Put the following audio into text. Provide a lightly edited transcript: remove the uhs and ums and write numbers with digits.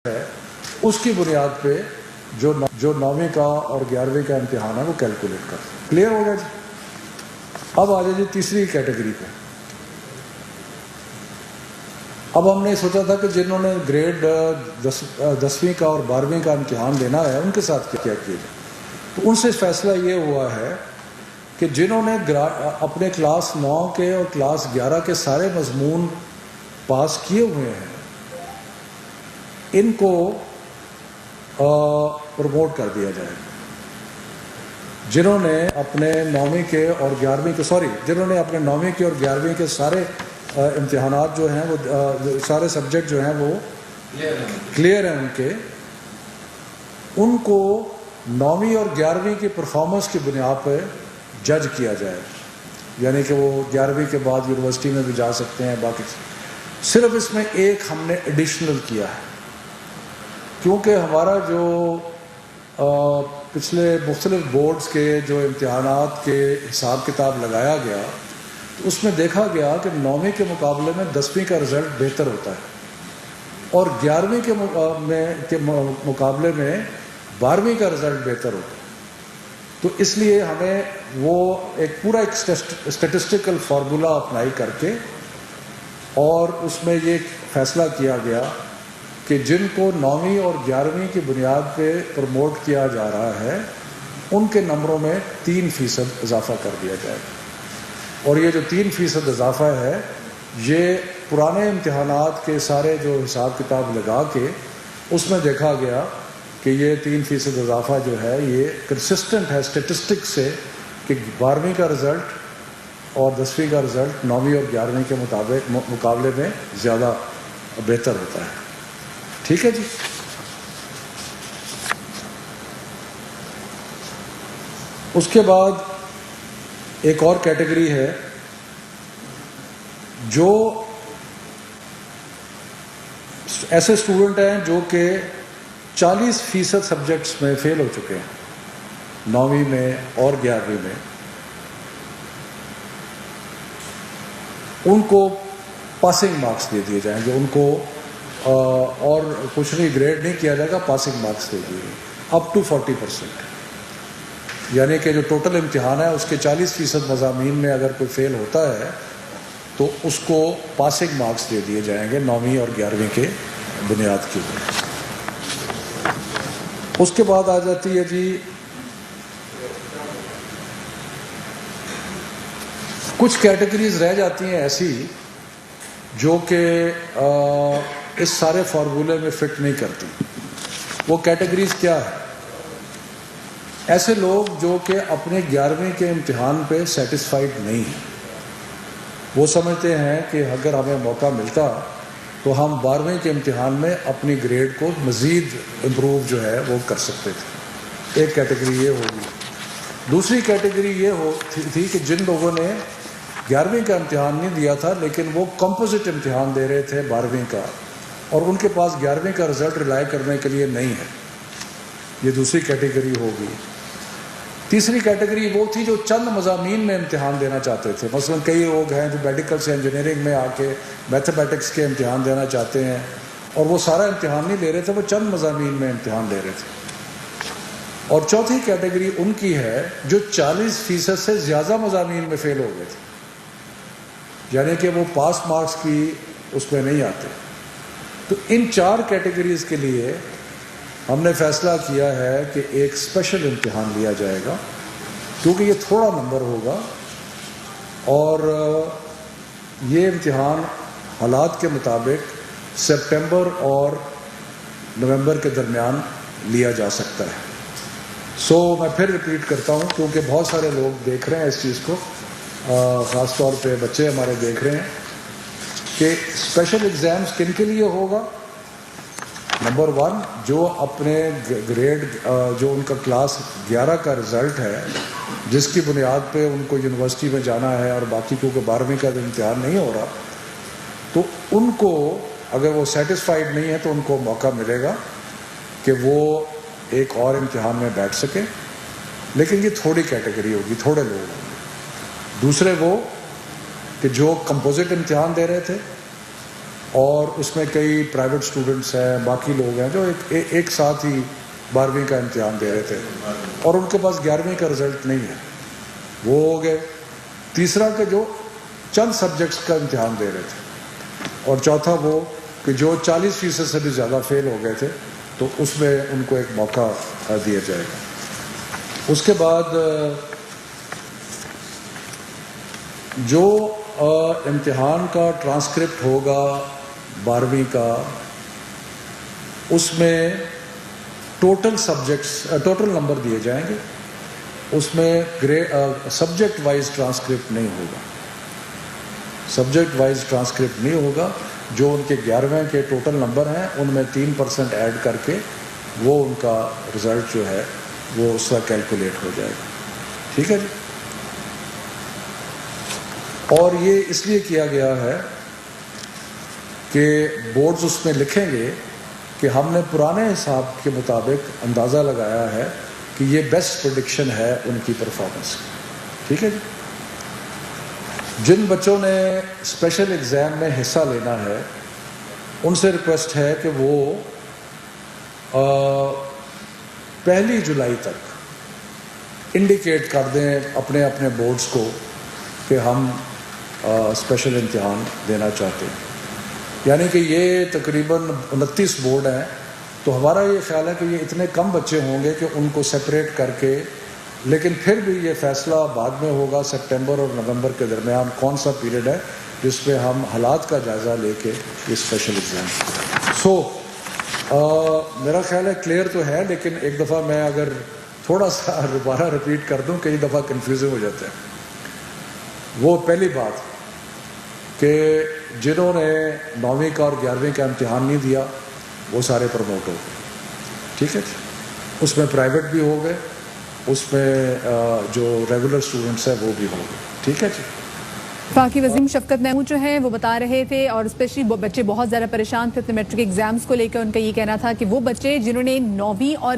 ہے اس کی بنیاد پہ جو 9ویں کا اور 11ویں کا امتحان ہے وہ کیلکولیٹ کر سکتے. کلیئر ہو گیا جی؟ اب آ جائے جی تیسری کیٹیگری پہ. اب ہم نے سوچا تھا کہ جنہوں نے گریڈ 10ویں کا اور 12ویں کا امتحان دینا ہے ان کے ساتھ کیا کیا جائے. تو ان سے فیصلہ یہ ہوا ہے کہ جنہوں نے اپنے کلاس 9 کے اور کلاس 11 کے سارے مضمون پاس کیے ہوئے ہیں ان کو پروموٹ کر دیا جائے. جنہوں نے اپنے 9ویں کے اور 11ویں کے جنہوں نے اپنے 9ویں کے اور 11ویں کے سارے امتحانات جو ہیں وہ سارے سبجیکٹ جو ہیں وہ کلیئر ہیں ان کو 9ویں اور 11ویں کی پرفارمنس کی بنیاد پہ جج کیا جائے. یعنی کہ وہ 11ویں کے بعد یونیورسٹی میں بھی جا سکتے ہیں. باقی صرف اس میں ایک ہم نے ایڈیشنل کیا ہے کیونکہ ہمارا جو پچھلے مختلف بورڈز کے جو امتحانات کے حساب کتاب لگایا گیا تو اس میں دیکھا گیا کہ 9ویں کے مقابلے میں 10ویں کا رزلٹ بہتر ہوتا ہے اور 11ویں کے مقابلے میں 12ویں کا رزلٹ بہتر ہوتا ہے. تو اس لیے ہمیں وہ ایک اسٹیٹسٹیکل فارمولا اپنائی کر کے اور اس میں یہ فیصلہ کیا گیا کہ جن کو 9ویں اور 11ویں کی بنیاد پہ پروموٹ کیا جا رہا ہے ان کے نمبروں میں 3% اضافہ کر دیا جائے. اور یہ جو 3% اضافہ ہے یہ پرانے امتحانات کے سارے جو حساب کتاب لگا کے اس میں دیکھا گیا کہ یہ 3% اضافہ جو ہے یہ کنسسٹنٹ ہے اسٹیٹسٹک سے کہ 12ویں کا رزلٹ اور 10ویں کا رزلٹ 9ویں اور 11ویں کے مقابلے میں زیادہ بہتر ہوتا ہے. ٹھیک ہے جی. اس کے بعد ایک اور کیٹیگری ہے جو ایسے اسٹوڈنٹ ہیں جو کہ 40% سبجیکٹس میں فیل ہو چکے ہیں 9ویں میں اور 11ویں میں. ان کو پاسنگ مارکس دے دیے جائیں گے. ان کو اور کچھ نہیں گریڈ نہیں کیا جائے گا, پاسنگ مارکس دے دیے اپ ٹو 40%. یعنی کہ جو ٹوٹل امتحان ہے اس کے 40% مضامین میں اگر کوئی فیل ہوتا ہے تو اس کو پاسنگ مارکس دے دیے جائیں گے 9ویں اور 11ویں کے بنیاد کے اوپر. اس کے بعد آ جاتی ہے جی کچھ کیٹیگریز رہ جاتی ہیں ایسی جو کہ اس سارے فارمولے میں فٹ نہیں کرتی. وہ کیٹیگریز کیا ہے؟ ایسے لوگ جو کہ اپنے 11ویں کے امتحان پہ سیٹسفائیڈ نہیں ہیں. وہ سمجھتے ہیں کہ اگر ہمیں موقع ملتا تو ہم 12ویں کے امتحان میں اپنی گریڈ کو مزید امپروو جو ہے وہ کر سکتے تھے. ایک کیٹیگری یہ ہوگی. دوسری کیٹیگری یہ تھی کہ جن لوگوں نے 11ویں کا امتحان نہیں دیا تھا لیکن وہ کمپوزٹ امتحان دے رہے تھے 12ویں کا اور ان کے پاس 11ویں کا رزلٹ ریلائی کرنے کے لیے نہیں ہے. یہ دوسری کیٹیگری ہوگی. تیسری کیٹیگری وہ تھی جو چند مضامین میں امتحان دینا چاہتے تھے. مثلا کئی لوگ ہیں جو میڈیکل سے انجینئرنگ میں آ کے میتھمیٹکس کے امتحان دینا چاہتے ہیں اور وہ سارا امتحان نہیں لے رہے تھے, وہ چند مضامین میں امتحان لے رہے تھے. اور چوتھی کیٹیگری ان کی ہے جو 40% سے زیادہ مضامین میں فیل ہو گئے تھے. یعنی کہ وہ پاس مارکس کی اس میں نہیں آتے. تو ان 4 کیٹیگریز کے لیے ہم نے فیصلہ کیا ہے کہ ایک اسپیشل امتحان لیا جائے گا کیونکہ یہ تھوڑا نمبر ہوگا اور یہ امتحان حالات کے مطابق سپٹمبر اور نومبر کے درمیان لیا جا سکتا ہے. میں پھر ریپیٹ کرتا ہوں کیونکہ بہت سارے لوگ دیکھ رہے ہیں اس چیز کو, خاص طور پہ بچے ہمارے دیکھ رہے ہیں کہ اسپیشل ایگزامز کن کے لیے ہوگا. نمبر 1 جو اپنے گریڈ جو ان کا کلاس 11 کا رزلٹ ہے جس کی بنیاد پہ ان کو یونیورسٹی میں جانا ہے اور باقی کیونکہ 12ویں کا امتحان نہیں ہو رہا تو ان کو اگر وہ سیٹسفائیڈ نہیں ہے تو ان کو موقع ملے گا کہ وہ ایک اور امتحان میں بیٹھ سکے. لیکن یہ تھوڑی کیٹیگری ہوگی, تھوڑے لوگ ہوں گے. دوسرے وہ کہ جو کمپوزٹ امتحان دے رہے تھے اور اس میں کئی پرائیویٹ اسٹوڈنٹس ہیں، باقی لوگ ہیں جو ایک ساتھ ہی 12ویں کا امتحان دے رہے تھے اور ان کے پاس 11ویں کا رزلٹ نہیں ہے، وہ ہو گئے۔ تیسرا کہ جو چند سبجیکٹس کا امتحان دے رہے تھے، اور چوتھا وہ کہ جو 40% سے بھی زیادہ فیل ہو گئے تھے تو اس میں ان کو ایک موقع دیا جائے گا۔ اس کے بعد جو امتحان کا ٹرانسکرپٹ ہوگا 12ویں کا، اس میں ٹوٹل نمبر دیے جائیں گے، اس میں سبجیکٹ وائز ٹرانسکرپٹ نہیں ہوگا، سبجیکٹ وائز ٹرانسکرپٹ نہیں ہوگا۔ جو ان کے 11ویں کے ٹوٹل نمبر ہیں ان میں 3% ایڈ کر کے وہ ان کا رزلٹ جو ہے وہ اس کا کیلکولیٹ ہو جائے گا، ٹھیک ہے جی۔ اور یہ اس لیے کیا گیا ہے کہ بورڈز اس میں لکھیں گے کہ ہم نے پرانے حساب کے مطابق اندازہ لگایا ہے کہ یہ بیسٹ پریڈکشن ہے ان کی پرفارمنس کی، ٹھیک ہے جی۔ جن بچوں نے اسپیشل ایگزام میں حصہ لینا ہے ان سے ریکویسٹ ہے کہ وہ 1 جولائی تک انڈیکیٹ کر دیں اپنے اپنے بورڈز کو کہ ہم اسپیشل امتحان دینا چاہتے ہیں۔ یعنی کہ یہ تقریباً 29 بورڈ ہیں، تو ہمارا یہ خیال ہے کہ یہ اتنے کم بچے ہوں گے کہ ان کو سپریٹ کر کے، لیکن پھر بھی یہ فیصلہ بعد میں ہوگا سپٹمبر اور نومبر کے درمیان کون سا پیریڈ ہے جس پہ ہم حالات کا جائزہ لے کے یہ اسپیشل ایگزام۔ میرا خیال ہے کلیئر تو ہے، لیکن ایک دفعہ میں اگر تھوڑا سا دوبارہ ریپیٹ کر دوں، کئی دفعہ کنفیوژن ہو جاتا ہے۔ وہ پہلی بات کہ جنہوں نے 9ویں کا اور 11ویں کا امتحان نہیں دیا وہ سارے پروموٹ ہو گئے، ٹھیک ہے جی۔ اس میں پرائیویٹ بھی ہو گئے، اس میں جو ریگولر اسٹوڈنٹس ہیں وہ بھی ہو گئے، ٹھیک ہے جی۔ وفاقی وزیر شفقت محمود جو ہیں وہ بتا رہے تھے، اور اسپیشلی بچے بہت زیادہ پریشان تھے اپنے میٹرک ایگزامز کو لے کر۔ ان کا یہ کہنا تھا کہ وہ بچے جنہوں نے 9ویں اور